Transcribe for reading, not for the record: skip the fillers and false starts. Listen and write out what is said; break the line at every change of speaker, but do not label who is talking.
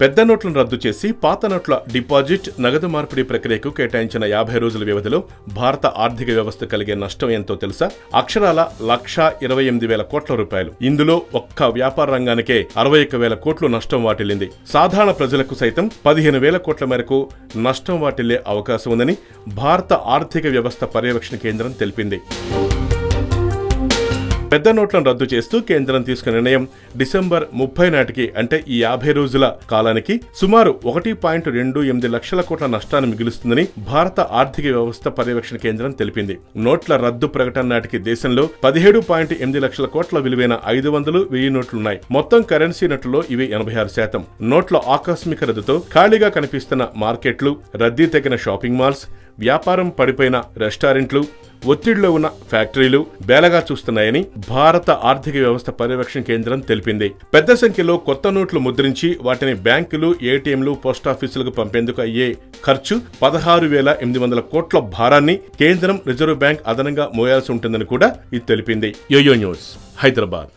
పెద్ద నోట్లను రద్దు చేసి పాత నోట్ల డిపాజిట్ నగదు మార్పిడి ప్రక్రియకు కేటాయించిన 50 రోజుల వ్యవధిలో భారత ఆర్థిక వ్యవస్థ కలిగే నష్టం ఎంతో తెలుసా? అక్షరాల 1,28,000 కోట్ల రూపాయలు. ఇందులో ఒక్క వ్యాపార రంగానికే 61,000 కోట్లు నష్టం వాటిల్లింది. సాధారణ ప్రజలకు సైతం 15,000 కోట్ల మేరకు నష్టం వాటిల్లే అవకాశం ఉందని భారత ఆర్థిక వ్యవస్థ పర్యవేక్షణ కేంద్రం తెలిపింది. పెద్ద నోట్లను రద్దు చేస్తూ కేంద్రం తీసుకున్న నిర్ణయం డిసెంబర్ 30 నాటికి అంటే ఈ 50 రోజుల కాలానికి సుమారు 1.28 లక్షల కోట్ల నష్టాన్ని మిగులుస్తుందని భారత ఆర్థిక వ్యవస్థ పర్యవేక్షణ కేంద్రం తెలిపింది. నోట్ల రద్దు ప్రకటన నాటికి దేశంలో 17.8 లక్షల కోట్ల విలువైన 500, 1000 నోట్లున్నాయి. మొత్తం కరెన్సీ నోట్లలో ఇవి 86%. నోట్ల ఆకస్మిక రద్దుతో ఖాళీగా కనిపిస్తున్న మార్కెట్లు, రద్దీ తగ్గిన షాపింగ్ మాల్స్, వ్యాపారం పడిపోయిన రెస్టారెంట్లు, ఒత్తిడిలో ఉన్న ఫ్యాక్టరీలు బేలగా చూస్తున్నాయని భారత ఆర్థిక వ్యవస్థ పర్యవేక్షణ కేంద్రం తెలిపింది. పెద్ద సంఖ్యలో కొత్త నోట్లు ముద్రించి వాటిని బ్యాంకులు, ఏటీఎంలు, పోస్టాఫీసులకు పంపేందుకు అయ్యే ఖర్చు 16,800 కోట్ల భారాన్ని కేంద్రం, రిజర్వ్ బ్యాంక్ అదనంగా మోయాల్సి ఉంటుందని కూడా ఇది తెలిపింది. YoYo news, Hyderabad.